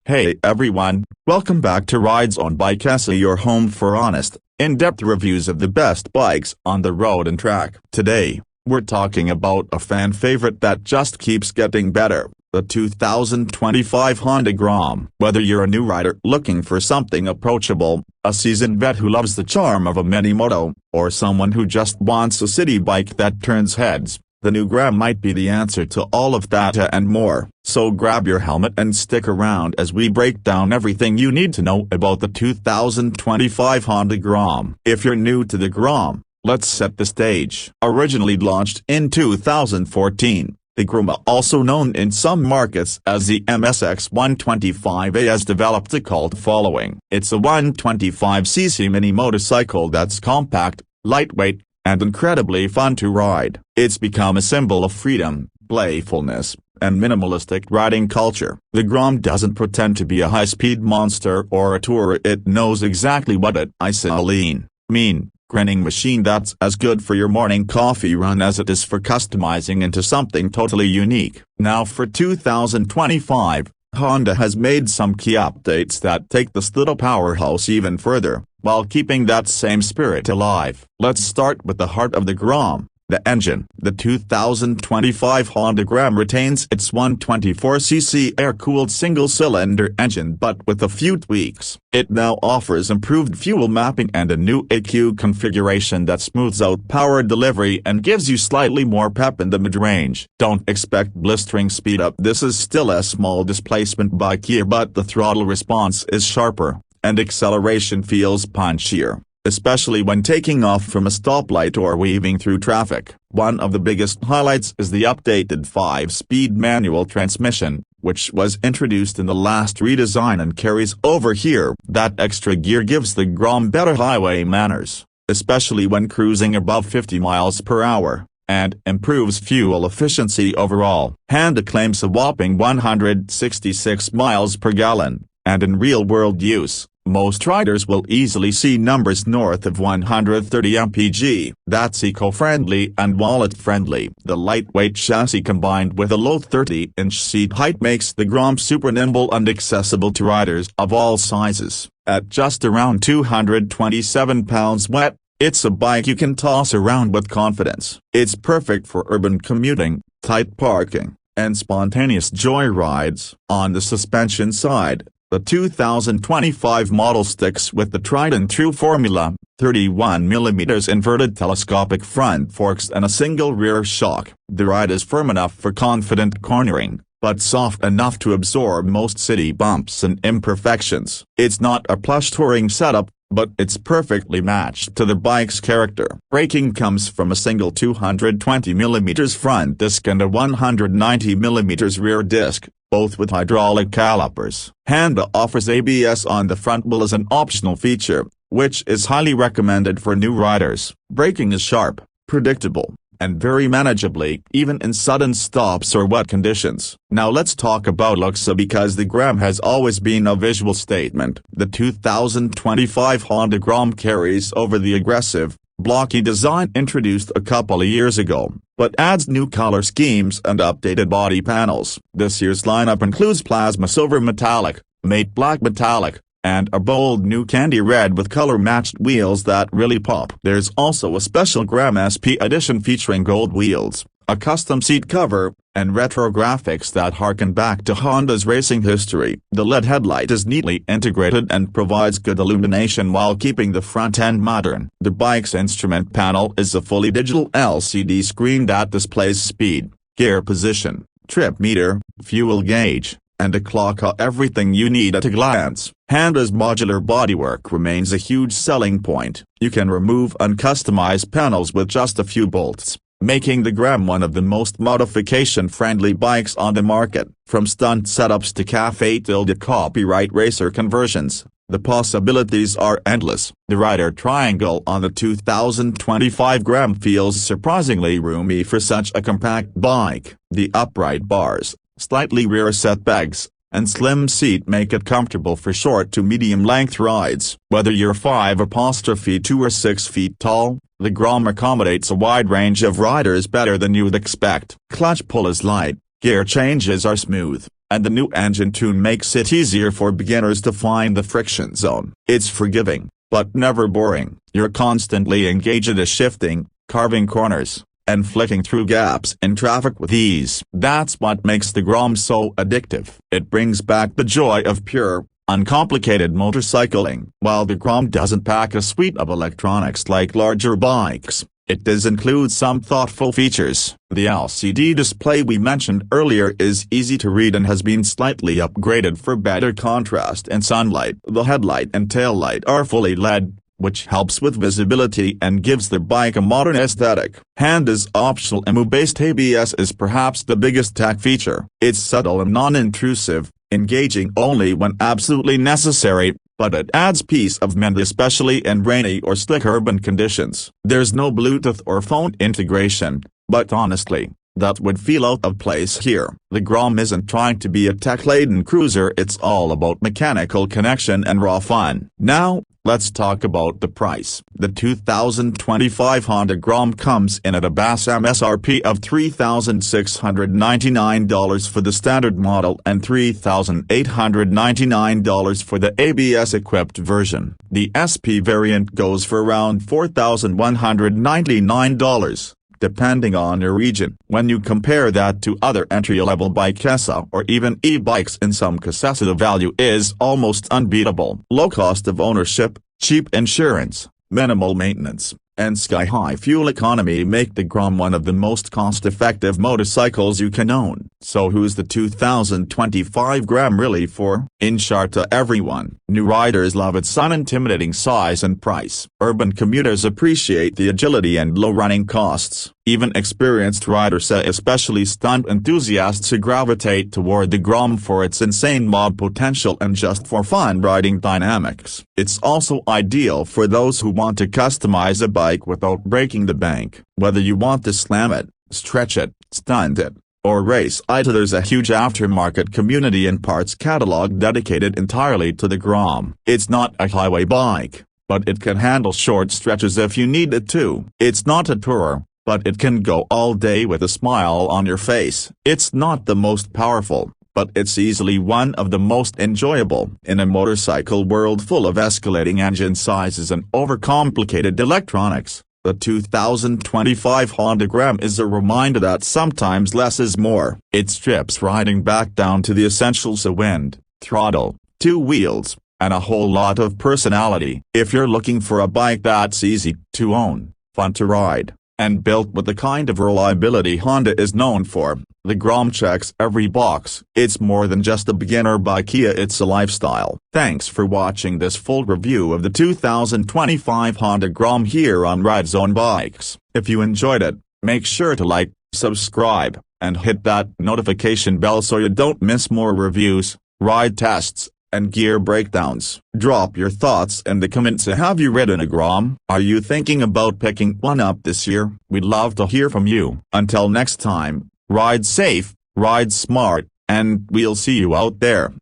Hey everyone, welcome back to RidezoneBikes, your home for honest, in-depth reviews of the best bikes on the road and track. Today, we're talking about a fan favorite that just keeps getting better, the 2025 Honda Grom. Whether you're a new rider looking for something approachable, a seasoned vet who loves the charm of a mini-moto, or someone who just wants a city bike that turns heads, the new Grom might be the answer to all of that and more. So grab your helmet and stick around as we break down everything you need to know about the 2025 Honda Grom. If you're new to the Grom, let's set the stage. Originally launched in 2014, the Grom, also known in some markets as the MSX 125A, has developed a cult following. It's a 125cc mini motorcycle that's compact, lightweight, and incredibly fun to ride. It's become a symbol of freedom, playfulness, and minimalistic riding culture. The Grom doesn't pretend to be a high-speed monster or a tourer. It knows exactly what it is: a lean, mean, grinning machine that's as good for your morning coffee run as it is for customizing into something totally unique. Now for 2025, Honda has made some key updates that take this little powerhouse even further, while keeping that same spirit alive. Let's start with the heart of the Grom, the engine. The 2025 Honda Grom retains its 124cc air-cooled single-cylinder engine, but with a few tweaks. It now offers improved fuel mapping and a new EQ configuration that smooths out power delivery and gives you slightly more pep in the mid-range. Don't expect blistering speed up. This is still a small displacement bike here, but the throttle response is sharper, and acceleration feels punchier, especially when taking off from a stoplight or weaving through traffic. One of the biggest highlights is the updated 5-speed manual transmission, which was introduced in the last redesign and carries over here. That extra gear gives the Grom better highway manners, especially when cruising above 50 miles per hour, and improves fuel efficiency overall. Honda claims a whopping 166 miles per gallon, and in real-world use, most riders will easily see numbers north of 130 mpg. That's eco-friendly and wallet-friendly. The lightweight chassis combined with a low 30-inch seat height makes the Grom super nimble and accessible to riders of all sizes. At just around 227 pounds wet, it's a bike you can toss around with confidence. It's perfect for urban commuting, tight parking, and spontaneous joyrides. On the suspension side, the 2025 model sticks with the tried-and-true formula: 31mm inverted telescopic front forks and a single rear shock. The ride is firm enough for confident cornering, but soft enough to absorb most city bumps and imperfections. It's not a plush touring setup, but it's perfectly matched to the bike's character. Braking comes from a single 220mm front disc and a 190mm rear disc, both with hydraulic calipers. Honda offers ABS on the front wheel as an optional feature, which is highly recommended for new riders. Braking is sharp, predictable, and very manageably, even in sudden stops or wet conditions. Now let's talk about looks, because the Grom has always been a visual statement. The 2025 Honda Grom carries over the aggressive, blocky design introduced a couple of years ago, but adds new color schemes and updated body panels. This year's lineup includes plasma silver metallic, matte black metallic, and a bold new candy red with color-matched wheels that really pop. There's also a special Grom SP edition featuring gold wheels, a custom seat cover, and retro graphics that harken back to Honda's racing history. The LED headlight is neatly integrated and provides good illumination while keeping the front end modern. The bike's instrument panel is a fully digital LCD screen that displays speed, gear position, trip meter, fuel gauge, and a clock. Everything you need at a glance. Honda's modular bodywork remains a huge selling point. You can remove and customize panels with just a few bolts, making the Grom one of the most modification-friendly bikes on the market. From stunt setups to cafe-tilde copyright racer conversions, the possibilities are endless. The rider triangle on the 2025 Grom feels surprisingly roomy for such a compact bike. The upright bars, slightly rear setbacks, and slim seat make it comfortable for short to medium-length rides. Whether you're 5'2" or 6 feet tall, the Grom accommodates a wide range of riders better than you'd expect. Clutch pull is light, gear changes are smooth, and the new engine tune makes it easier for beginners to find the friction zone. It's forgiving, but never boring. You're constantly engaged in shifting, carving corners, and flicking through gaps in traffic with ease. That's what makes the Grom so addictive. It brings back the joy of pure, uncomplicated motorcycling. While the Grom doesn't pack a suite of electronics like larger bikes, it does include some thoughtful features. The LCD display we mentioned earlier is easy to read and has been slightly upgraded for better contrast and sunlight. The headlight and taillight are fully LED, which helps with visibility and gives the bike a modern aesthetic. Honda's optional EMU-based ABS is perhaps the biggest tech feature. It's subtle and non-intrusive, engaging only when absolutely necessary, but it adds peace of mind especially in rainy or slick urban conditions. There's no Bluetooth or phone integration, but honestly, that would feel out of place here. The Grom isn't trying to be a tech-laden cruiser, it's all about mechanical connection and raw fun. Now, let's talk about the price. The 2025 Honda Grom comes in at a base MSRP of $3,699 for the standard model and $3,899 for the ABS-equipped version. The SP variant goes for around $4,199. Depending on your region. When you compare that to other entry-level bikes or even e-bikes in some cases, the value is almost unbeatable. Low cost of ownership, cheap insurance, minimal maintenance, and sky-high fuel economy make the Grom one of the most cost-effective motorcycles you can own. So who's the 2025 Grom really for? In short, to everyone. New riders love its unintimidating size and price. Urban commuters appreciate the agility and low running costs. Even experienced riders, especially stunt enthusiasts, gravitate toward the Grom for its insane mob potential and just for fun riding dynamics. It's also ideal for those who want to customize a bike without breaking the bank. Whether you want to slam it, stretch it, stunt it, or race it, there's a huge aftermarket community and parts catalog dedicated entirely to the Grom. It's not a highway bike, but it can handle short stretches if you need it to. It's not a tourer, but it can go all day with a smile on your face. It's not the most powerful, but it's easily one of the most enjoyable. In a motorcycle world full of escalating engine sizes and overcomplicated electronics, the 2025 Honda Grom is a reminder that sometimes less is more. It strips riding back down to the essentials: a wind, throttle, two wheels, and a whole lot of personality. If you're looking for a bike that's easy to own, fun to ride, and built with the kind of reliability Honda is known for, the Grom checks every box. It's more than just a beginner bike, it's a lifestyle. Thanks for watching this full review of the 2025 Honda Grom here on RidezoneBikes. If you enjoyed it, make sure to like, subscribe, and hit that notification bell so you don't miss more reviews, ride tests, and gear breakdowns. Drop your thoughts in the comments. Have you ridden a Grom? Are you thinking about picking one up this year? We'd love to hear from you. Until next time, ride safe, ride smart, and we'll see you out there.